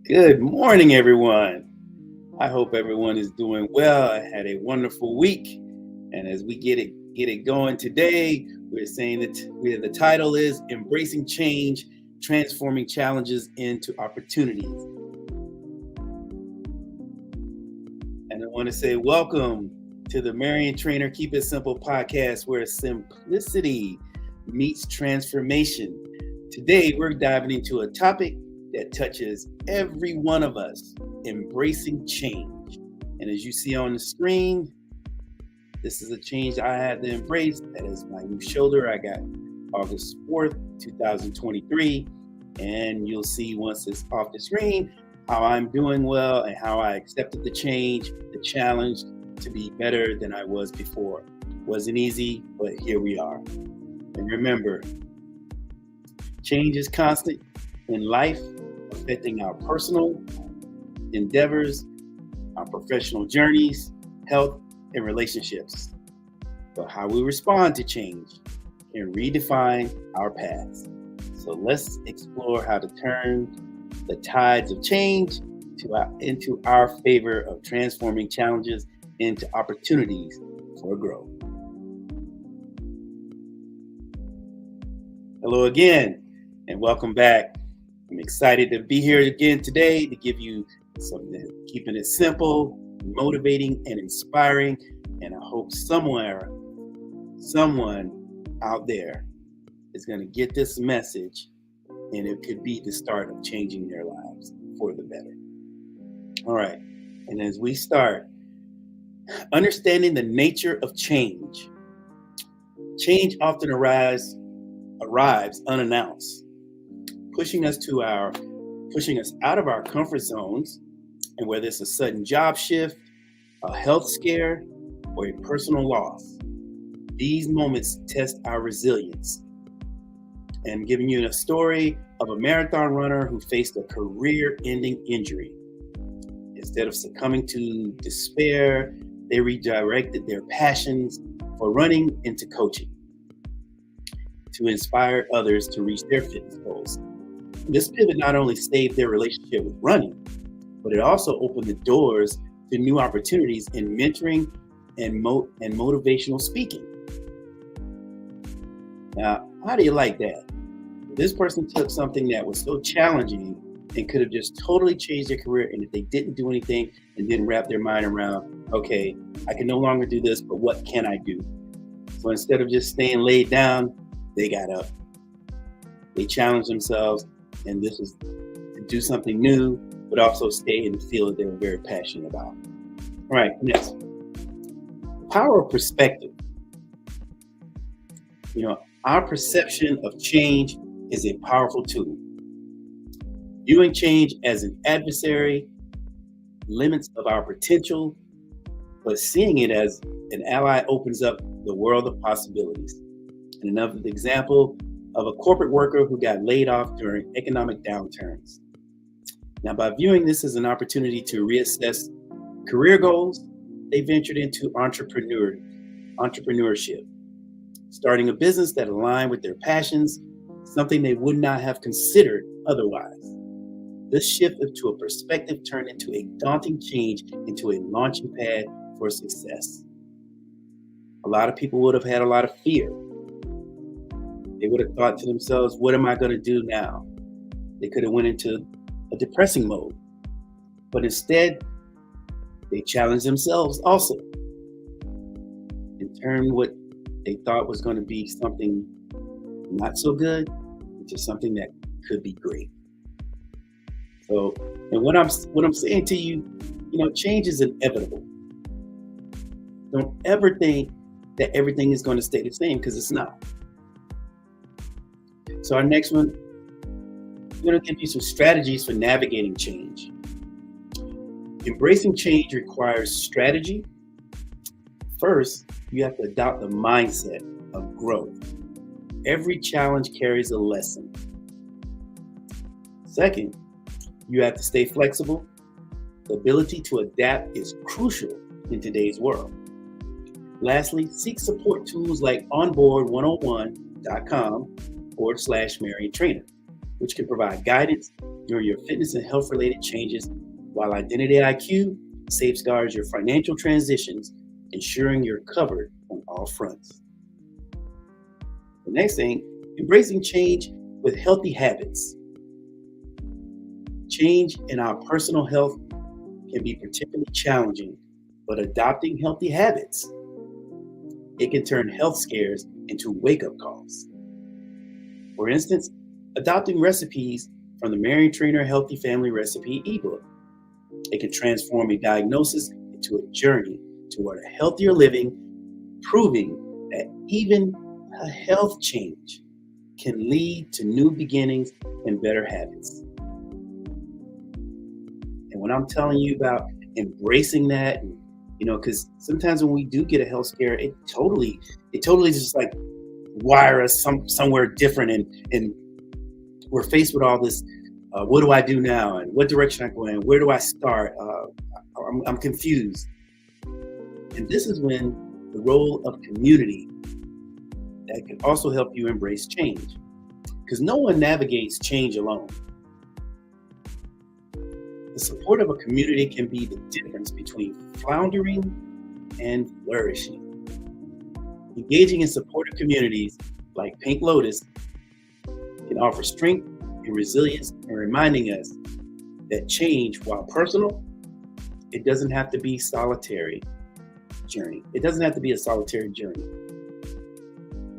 Good morning, everyone. I hope everyone is doing well. I had a wonderful week, and as we get it going today, we're saying that the title is "Embracing Change, Transforming Challenges into Opportunities." And I want to say welcome to the Mariontrainer Keep It Simple podcast, where simplicity meets transformation. Today, we're diving into a topic that touches every one of us, embracing change. And as you see on the screen, this is a change I had to embrace. That is my new shoulder. I got August 4th, 2023. And you'll see once it's off the screen how I'm doing well and how I accepted the change, the challenge to be better than I was before. Wasn't easy, but here we are. And remember, change is constant in life, affecting our personal endeavors, our professional journeys, health, and relationships. But how we respond to change can redefine our paths. So let's explore how to turn the tides of change into our favor of transforming challenges into opportunities for growth. Hello again, and welcome back. I'm excited to be here again today to give you something, keeping it simple, motivating, and inspiring. And I hope someone out there is going to get this message, and it could be the start of changing their lives for the better. All right. And as we start, understanding the nature of change. Change often arrives unannounced, pushing us out of our comfort zones, and whether it's a sudden job shift, a health scare, or a personal loss, these moments test our resilience. And I'm giving you a story of a marathon runner who faced a career-ending injury. Instead of succumbing to despair, they redirected their passions for running into coaching to inspire others to reach their fitness goals. This pivot not only saved their relationship with running, but it also opened the doors to new opportunities in mentoring and motivational speaking. Now, how do you like that? This person took something that was so challenging and could have just totally changed their career, and if they didn't do anything and didn't wrap their mind around, okay, I can no longer do this, but what can I do? So instead of just staying laid down, they got up. They challenged themselves, and this is to do something new, but also stay in the field that they were very passionate about. All right, next. The power of perspective. Our perception of change is a powerful tool. Viewing change as an adversary limits of our potential, but seeing it as an ally opens up the world of possibilities. And another example of a corporate worker who got laid off during economic downturns. Now, by viewing this as an opportunity to reassess career goals, they ventured into entrepreneurship, starting a business that aligned with their passions, something they would not have considered otherwise. This shift into a perspective turned into a daunting change into a launching pad for success. A lot of people would have had a lot of fear. They would have thought to themselves, what am I going to do now? They could have went into a depressing mode. But instead, they challenged themselves also and turned what they thought was going to be something not so good into something that could be great. So, and what I'm saying to you, change is inevitable. Don't ever think that everything is going to stay the same, because it's not. So our next one, I'm going to give you some strategies for navigating change. Embracing change requires strategy. First, you have to adopt the mindset of growth. Every challenge carries a lesson. Second, you have to stay flexible. The ability to adapt is crucial in today's world. Lastly, seek support tools like onboard101.com/Mariontrainer. which can provide guidance during your fitness and health related changes, while Identity IQ safeguards your financial transitions, ensuring you're covered on all fronts. The next thing, embracing change with healthy habits. Change in our personal health can be particularly challenging, but adopting healthy habits, it can turn health scares into wake-up calls. For instance, adopting recipes from the Mariontrainer Healthy Family Recipe ebook. It can transform a diagnosis into a journey toward a healthier living, proving that even a health change can lead to new beginnings and better habits. And when I'm telling you about embracing that, because sometimes when we do get a health scare, it totally just like wire us somewhere different, and we're faced with all this. What do I do now? And what direction I go in? Where do I start? I'm confused. And this is when the role of community that can also help you embrace change, because no one navigates change alone. The support of a community can be the difference between floundering and flourishing. Engaging in supportive communities like Pink Lotus can offer strength and resilience, and reminding us that change, while personal, it doesn't have to be solitary journey. It doesn't have to be a solitary journey.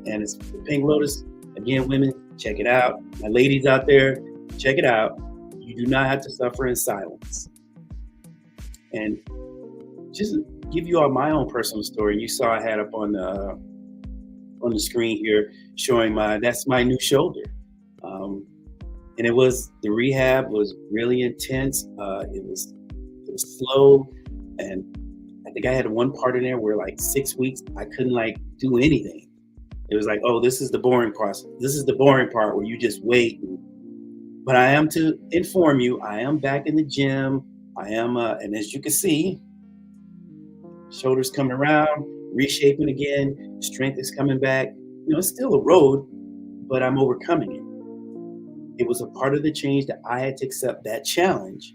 And it's the Pink Lotus. Again, women, check it out. My ladies out there, check it out. You do not have to suffer in silence. And just to give you all my own personal story, you saw I had up on the screen here showing that's my new shoulder. And the rehab was really intense. It was slow, and I think I had one part in there where like 6 weeks I couldn't do anything. It was like, oh, this is the boring process. This is the boring part where you just wait. But I am to inform you, I am back in the gym. I am, and as you can see, shoulders coming around, reshaping again, strength is coming back. It's still a road, but I'm overcoming it. It was a part of the change that I had to accept that challenge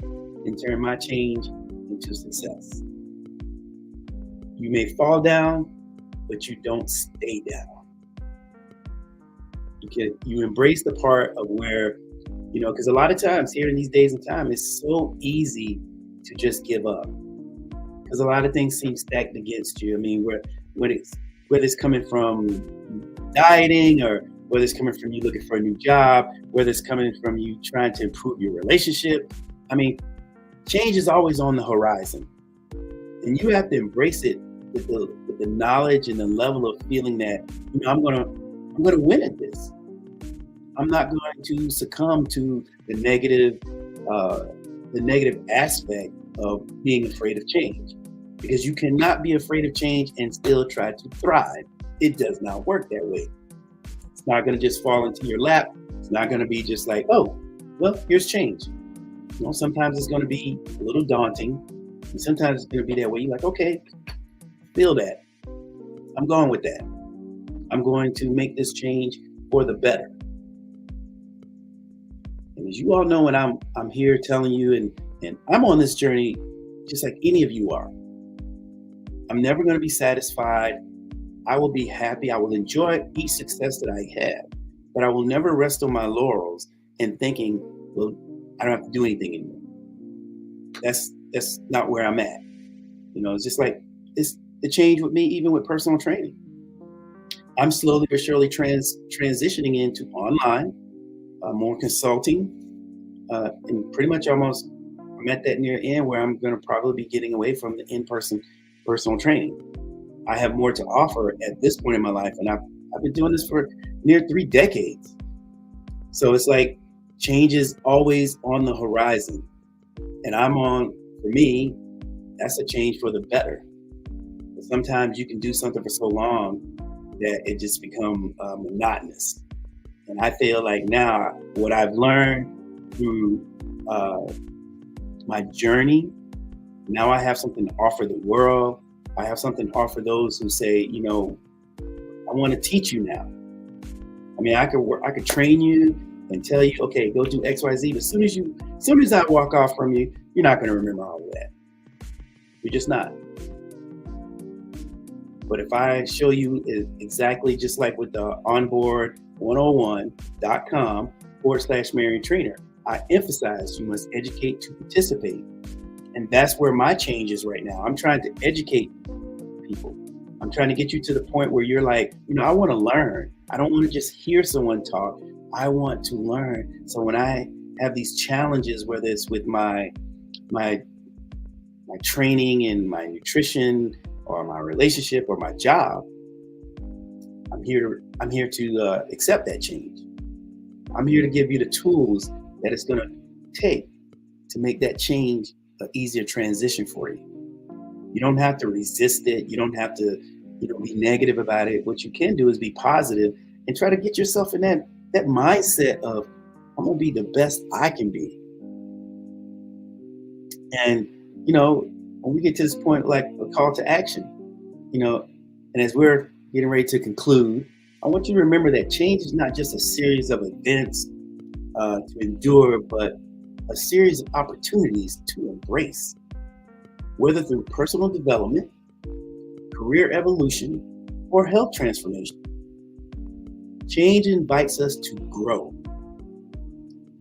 and turn my change into success. You may fall down, but you don't stay down. You embrace the part of where, because a lot of times here in these days and time, it's so easy to just give up, because a lot of things seem stacked against you. I mean, whether it's coming from dieting, or whether it's coming from you looking for a new job, whether it's coming from you trying to improve your relationship. I mean, change is always on the horizon, and you have to embrace it with the knowledge and the level of feeling that I'm gonna win at this. I'm not going to succumb to the negative aspect of being afraid of change, because you cannot be afraid of change and still try to thrive. It does not work that way. It's not going to just fall into your lap. It's not going to be just like, oh, well, here's change. Sometimes it's going to be a little daunting, and sometimes it's going to be that way. You're like, okay, feel that. I'm going with that. I'm going to make this change for the better. And as you all know, and I'm here telling you, and I'm on this journey just like any of you are. I'm never going to be satisfied. I will be happy. I will enjoy each success that I have, but I will never rest on my laurels and thinking, well, I don't have to do anything anymore. That's not where I'm at. It's just like it's the change with me, even with personal training. I'm slowly but surely transitioning into online, more consulting, and pretty much almost I'm at that near end where I'm going to probably be getting away from the in-person personal training. I have more to offer at this point in my life, and I've been doing this for near 3 decades. So it's like change is always on the horizon, and for me, that's a change for the better. But sometimes you can do something for so long that it just becomes monotonous. And I feel like now what I've learned through my journey, now I have something to offer the world. I have something to offer those who say, I want to teach you now. I mean, I could train you and tell you, okay, go do X, Y, Z. But as soon as I walk off from you, you're not going to remember all of that. You're just not. But if I show you exactly just like with the onboard101.com/Mariontrainer, I emphasize you must educate to participate. And that's where my change is right now. I'm trying to educate people. I'm trying to get you to the point where you're like, I want to learn. I don't want to just hear someone talk. I want to learn. So when I have these challenges, whether it's with my training and my nutrition or my relationship or my job, I'm here to accept that change. I'm here to give you the tools that it's going to take to make that change an easier transition for you. You don't have to resist it. You don't have to, be negative about it. What you can do is be positive and try to get yourself in that mindset of, I'm going to be the best I can be. And, when we get to this point, like a call to action, and as we're getting ready to conclude, I want you to remember that change is not just a series of events to endure, but a series of opportunities to embrace, whether through personal development, career evolution, or health transformation. Change invites us to grow.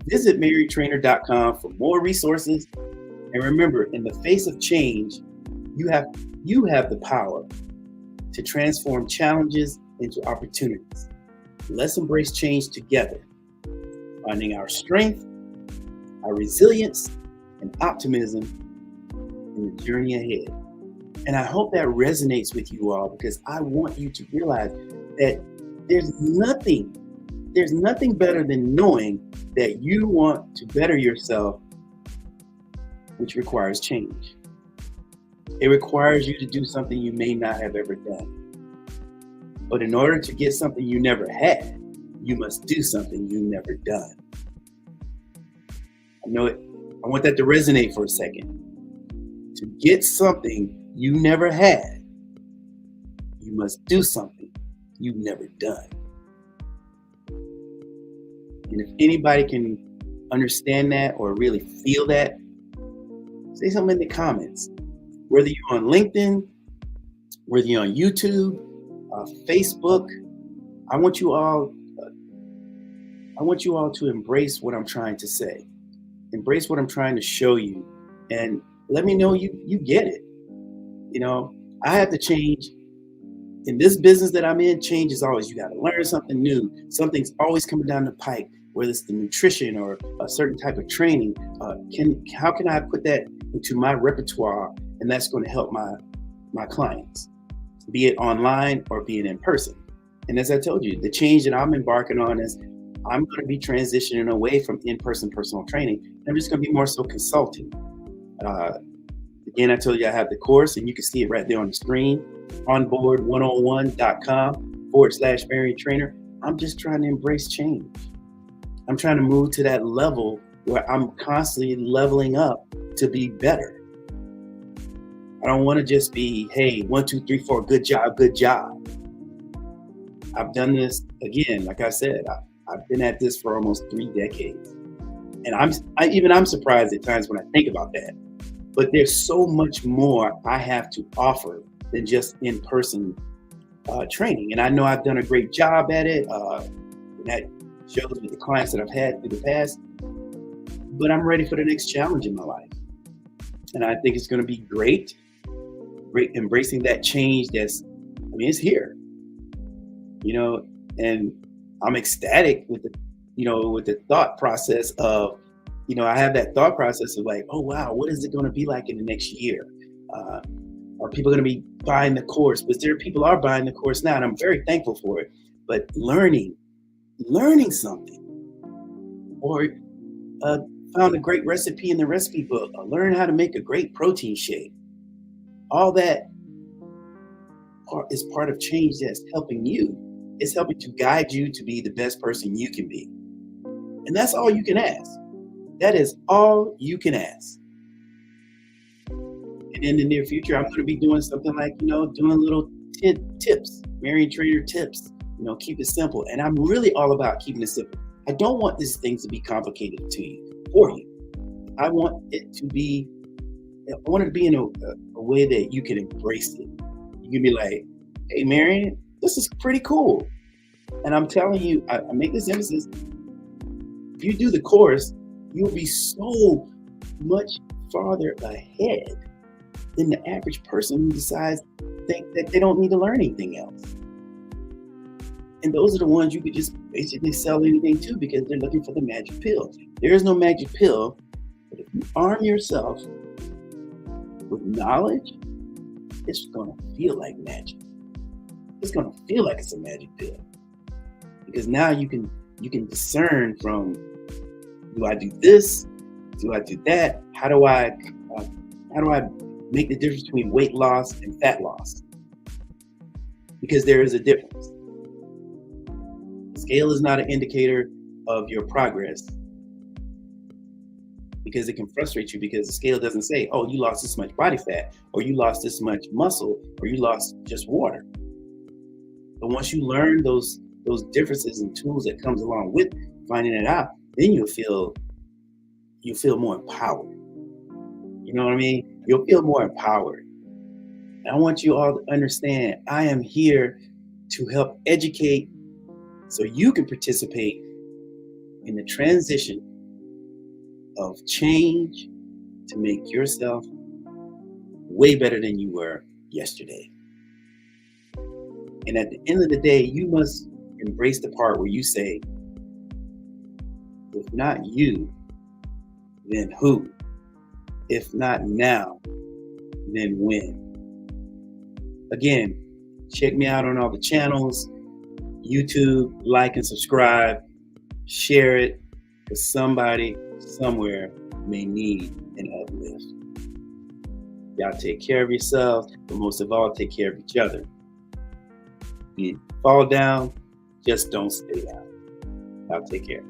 Visit Mariontrainer.com for more resources. And remember, in the face of change, you have the power to transform challenges into opportunities. Let's embrace change together, finding our strength, our resilience, and optimism in the journey ahead. And I hope that resonates with you all, because I want you to realize that there's nothing better than knowing that you want to better yourself, which requires change. It requires you to do something you may not have ever done. But in order to get something you never had, you must do something you've never done. I want that to resonate for a second. To get something you never had, you must do something you've never done. And if anybody can understand that or really feel that, say something in the comments. Whether you're on LinkedIn, whether you're on YouTube, Facebook, I want you all to embrace what I'm trying to say. Embrace what I'm trying to show you, and let me know you get it. I have to change. In this business that I'm in, change is always, you got to learn something new. Something's always coming down the pipe, whether it's the nutrition or a certain type of training. How can I put that into my repertoire, and that's going to help my clients, be it online or be it in person. And as I told you, the change that I'm embarking on is I'm going to be transitioning away from in-person personal training. I'm just going to be more so consulting. Again, I told you I have the course, and you can see it right there on the screen, onboard101.com/Mariontrainer. I'm just trying to embrace change. I'm trying to move to that level where I'm constantly leveling up to be better. I don't want to just be, hey, 1, 2, 3, 4, good job, good job. I've done this, again, like I said, I've been at this for almost 3 decades. And I'm surprised at times when I think about that. But there's so much more I have to offer than just in-person training. And I know I've done a great job at it. That shows with the clients that I've had through the past. But I'm ready for the next challenge in my life. And I think it's going to be great embracing that change it's here. And I'm ecstatic with the thought process of, I have that thought process of like, oh, wow, what is it going to be like in the next year? Are people going to be buying the course? But people are buying the course now, and I'm very thankful for it. But learning something, or found a great recipe in the recipe book, or learn how to make a great protein shake. All that is part of change that's helping you. It's helping to guide you to be the best person you can be. And that's all you can ask. That is all you can ask. And in the near future, I'm going to be doing something like, doing little tips, Mariontrainer tips, keep it simple. And I'm really all about keeping it simple. I don't want these things to be complicated for you. I want it to be in a way that you can embrace it. You can be like, hey, Marion, this is pretty cool. And I'm telling you, I make this emphasis. If you do the course, you'll be so much farther ahead than the average person who decides think that they don't need to learn anything else. And those are the ones you could just basically sell anything to because they're looking for the magic pill. There is no magic pill, but if you arm yourself with knowledge, it's going to feel like magic. It's going to feel like it's a magic pill because now you can discern from, do I do this? Do I do that? How do I make the difference between weight loss and fat loss? Because there is a difference. Scale is not an indicator of your progress because it can frustrate you because the scale doesn't say, oh, you lost this much body fat, or you lost this much muscle, or you lost just water. But once you learn those differences and tools that comes along with finding it out, then you'll feel more empowered. You know what I mean? You'll feel more empowered. And I want you all to understand, I am here to help educate so you can participate in the transition of change to make yourself way better than you were yesterday. And at the end of the day, you must embrace the part where you say, if not you, then who? If not now, then when? Again, check me out on all the channels, YouTube, like and subscribe, share it, because somebody somewhere may need an uplift. Y'all take care of yourselves, but most of all, take care of each other. You fall down, just don't stay down. Y'all take care.